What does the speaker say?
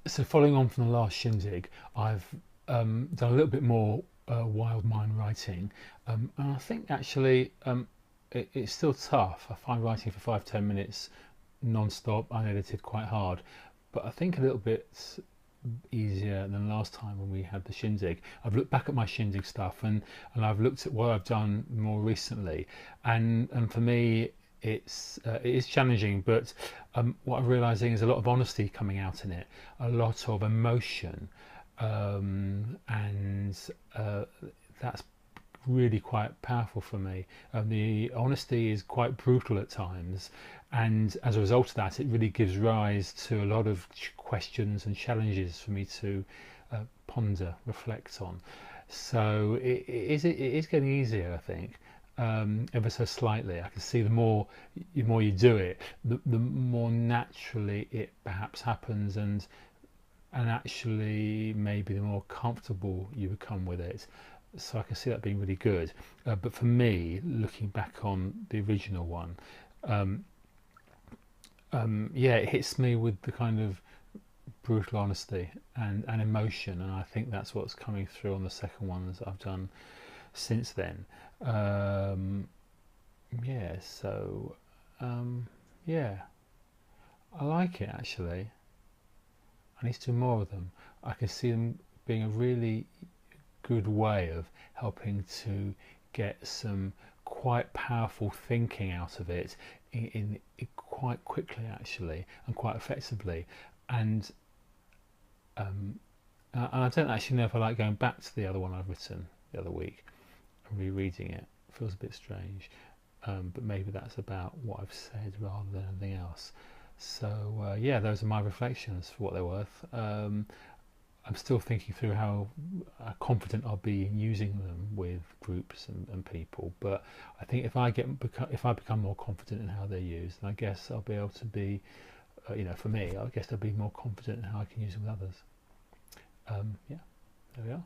So following on from the last Shindig, I've done a little bit more wild mind writing, and I think actually it's still tough. I find writing for 5-10 minutes non-stop, unedited, quite hard, but I think a little bit easier than last time when we had the Shindig. I've looked back at my Shindig stuff and I've looked at what I've done more recently, and for me it is challenging, but what I'm realizing is a lot of honesty coming out in it, a lot of emotion, and that's really quite powerful for me. The honesty is quite brutal at times, and as a result of that, it really gives rise to a lot of questions and challenges for me to ponder, reflect on. So it is getting easier, I think, ever so slightly. I can see the more you do it, the more naturally it perhaps happens, and actually maybe the more comfortable you become with it. So I can see that being really good. But for me, looking back on the original one, um, yeah, it hits me with the kind of brutal honesty and emotion, and I think that's what's coming through on the second ones I've done since then. Um, yeah, so yeah, I like it actually. I need to do more of them. I can see them being a really good way of helping to get some quite powerful thinking out of it in quite quickly actually and quite effectively, and um, and I don't actually know if I like going back to the other one I've written the other week and rereading it. It feels a bit strange, but maybe that's about what I've said rather than anything else. So yeah, those are my reflections for what they're worth. I'm still thinking through how confident I'll be in using them with groups and people. But I think if I become more confident in how they're used, then I guess I'll be able to be, for me, I guess I'll be more confident in how I can use them with others. Yeah, there we are.